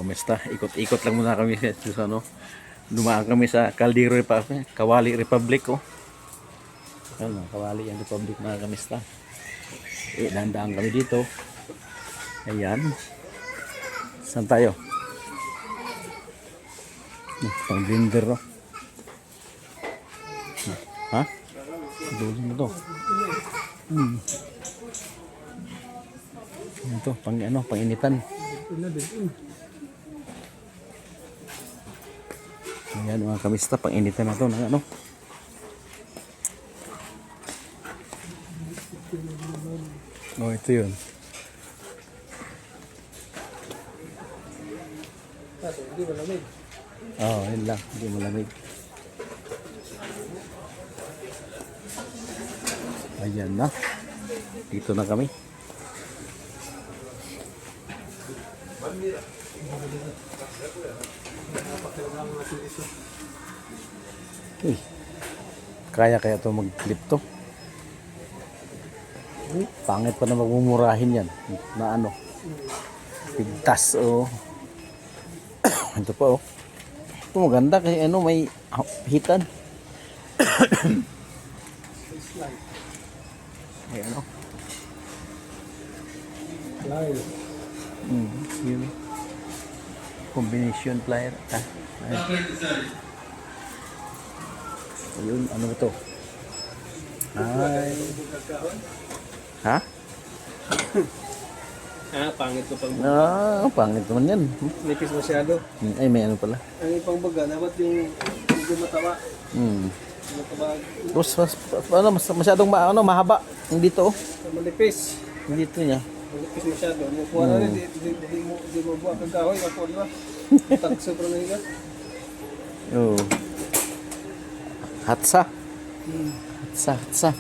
Kamusta? Ikot-ikot lang muna kami sa ano. Dumaan kami sa Caldero Kawali Republic oh. Ano, Kawali ang Republic mga kamista. Dandaan kami dito. Ayan. Saan tayo? Pang blender oh. Ha? Dulo na to. Ito, pang ano, panginitan. Ayan mga kamista, panginitan na to ng ano. Oh, ito yun. Hindi malamig. Oo, yun lang. Hindi malamig. Ayan na. Dito na kami. Uy. Kaya ito mag-clip to. Pangit pa na magmumurahin yan. Na ano. Pigtas oh. Ito pa oh. Ito maganda kasi ano may hitan. Ay ano. Plier. Yun. Combination plier. Ayun, ano ito? Ay. Ha? Pangit ko pang Pangit naman yan. nipis masyado. Ay, may ano pala. Ang ipang baga, dapat yung medyo mataba. Mataba. Tapos, masyadong mahaba. Hindi to. Malipis. Hindi to niya. Malipis masyado. Mukuha na rin, di mo buha kang kahoy. Ako, di ba? Takso pa na higat. Oh. Hatsa. Hatsa.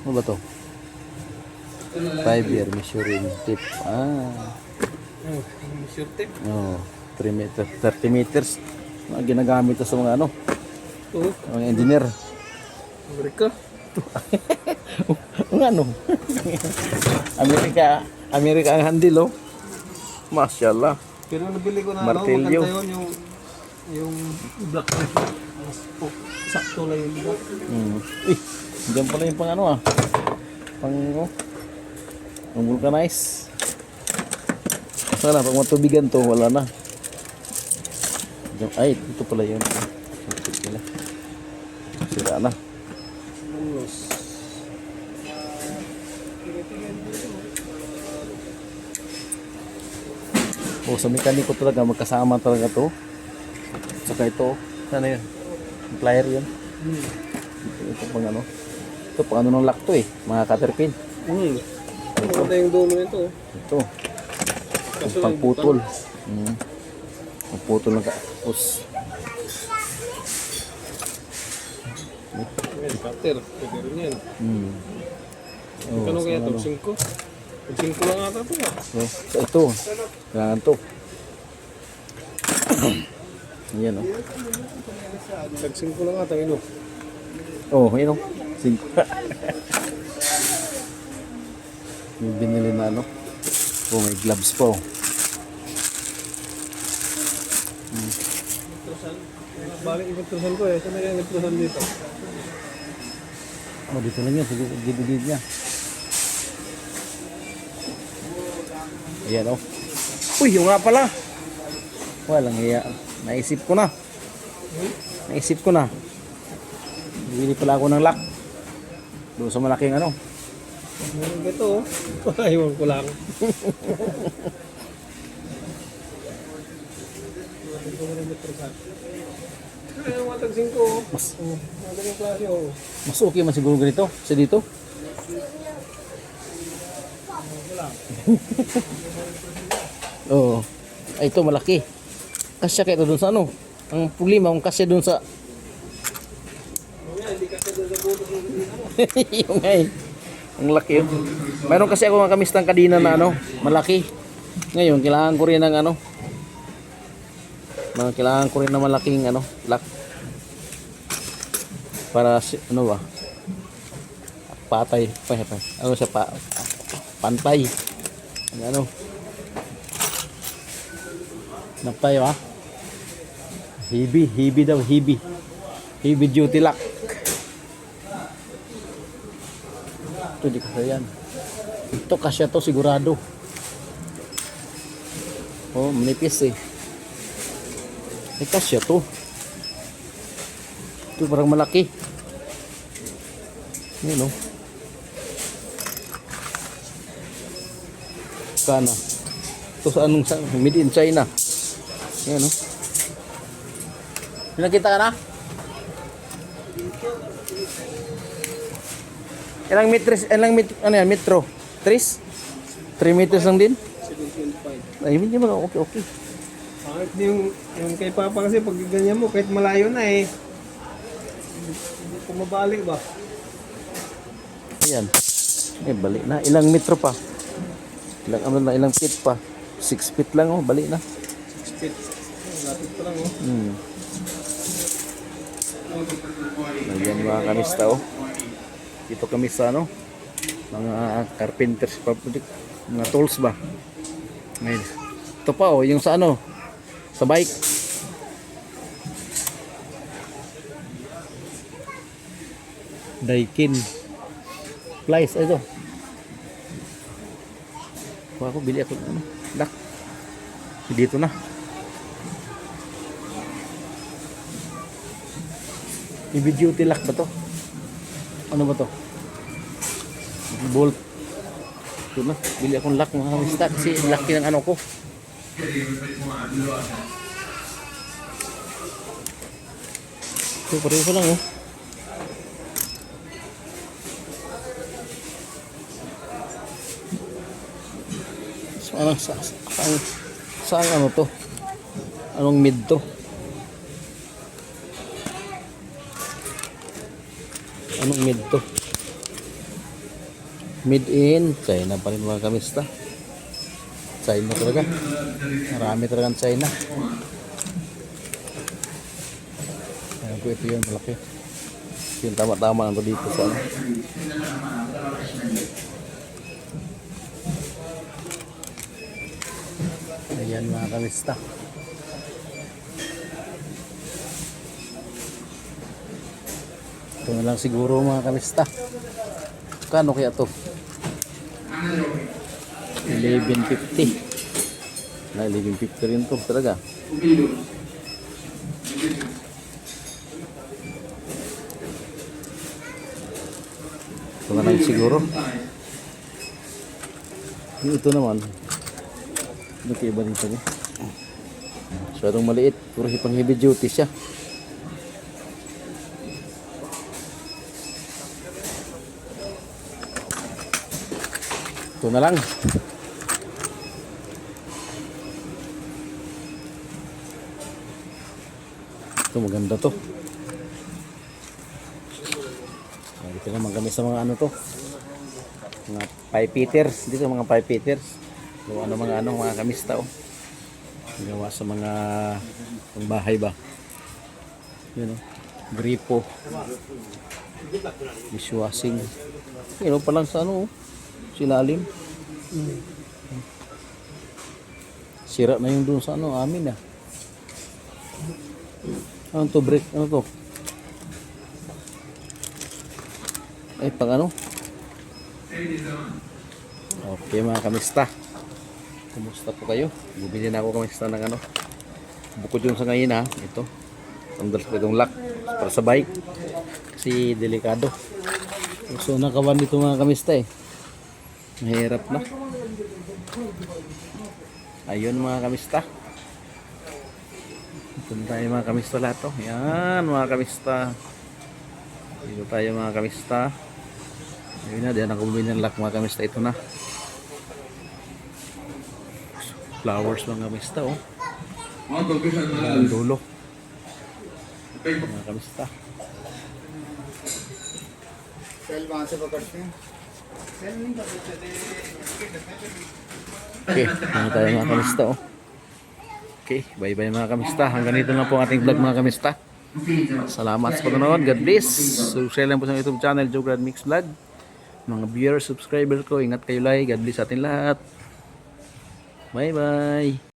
Ano ba to? 5-year measuring tip. Sure tip. Oh, 3 meter, 30 meters. Ginagamit ito sa mga ano, Oo. mga engineer. Amerika. Ang ano? Amerika ang handle oh. Masyaallah. Pero nabili ko na Martilyo. maganda yun yung black pressure. Sakto lang yung black. Diyan pala yung pang ano pang vulcanize. Sana pag matubigan to wala na. Ay, ito pala yun. Sira na. Sa mekaniko talaga magkasama talaga to. Saka ito, sana yun? Plier yun. Ito pang ano. Ito pang ano ng lock to mga caterpin. Maganda yung dulo nito. Ito. Pang putol. Pang putol ng kapos. Cutter. Pwede rin yan. Kano kaya ito? 5? 5 lang ata ito So, ito. Kailangan to. Ayan o. Tag 5 lang ata ino. Ayan o. 5. Yung binili na ano. May gloves pa oh. Balik ipagtusan ko Saan na yung ipagtusan dito? Dito lang yan. Gilid niya. Ayan o. Uy, yung nga pala. Walang iya. Naisip ko na. Bili pala ako ng lock. Doon sa malaking ano. Ito Iwan ko lang. Ay, matag 5 Magaling klase Mas okay man siguro ganito. Sa dito. Oo. Ay, ito malaki. Kasya kayo doon sa ano. Ang problema kung kasya doon sa Hindi kasi doon sa buto yung ay. Ang laki yun. Mayroon kasi ako mga kamistang kadina na ano, malaki. Ngayon, kailangan ko rin ng ano. Kailangan ko rin ng malaking ano, lock. Para ano ba? Patay. Ano siya pantay. Ano. Hanap tayo ha. Heavy daw, heavy. Heavy duty lock. Ito, di kasi yan. Ito kasya to sigurado. Oh, manipis eh. Kasya to. Ito parang malaki. Yan oh. Kana. Ito sa anong made in China. Yan oh. Nakita ka na? Metro? 3 meters lang din? 7.5. Ay, hindi mo okay. Pangit yung kay Papa kasi pag ganyan mo, kahit malayo na eh. Hindi pumabalik ba? Ayan. Balik na. Ilang metro pa? Ilang feet pa? 6 feet lang oh, balik na. 6 feet. Lapit pa lang oh. Ayan mga kamista oh. Dito kami sa mga carpenters public, mga tools ba. Ngayon. Ito pa oh, yung sa sa bike. Daikin. Plies ito. Ako bili ako lock. Dito na. Heavy duty lock ba to? Ano ba to? Bolt. Ito na. Bili akong lock mga kamista kasi laki ng ko. Ito pareho ko lang oh. So, saan to? Anong mid to? Anong mid to? Made in China pa rin mga kamista. China talaga. Marami talagang China. Ayan ko, ito yun, malaki. Yung tama-tama ang dito sa Ayan mga kamista. Ito na lang siguro mga kamista. Kano kaya to? 1150. Na 1150 rin to talaga. Ito na lang siguro. Ito naman. Ito kaya ba dito niya? Masyadong maliit. Puro pang heavy duty siya. Ito na lang. Ito maganda to. Dito naman kami sa mga to. Mga pipe fitters. Dito mga pipe fitters. Gawa ng mga kamista oh. Gawa sa mga pangbahay ba. Yun oh. Gripo. Dishwashing. Yun oh, palang sa oh. Silalim. Sira na yung dun sa amin ah. Ano to, break? Ano to? Ay, pang Okay mga kamista. Kumusta po kayo? Bumili na ako kamista ng bukod yung sa ngayon ha. Ito. Tanggal ko itong lock para sa bike. Kasi delikado. So nakawan dito mga kamista eh. Mahirap na. Ayun mga kamista. Ito tayo mga kamista lahat to. Yan mga kamista. Dito tayo mga kamista. Ayun na, diyan ako bumili ng lock mga kamista. Ito na. Flowers mga kamista oh. Ang dulo. Mga kamista. Okay, ano tayo mga kamista oh. Okay, bye bye mga kamista. Hanggang dito na po ang ating vlog mga kamista. Salamat sa panonood. God bless. Subscribe lang po sa YouTube channel Joe Grad Mix Vlog. Mga viewers, subscriber ko, ingat kayo lagi. God bless sa ating lahat. Bye bye.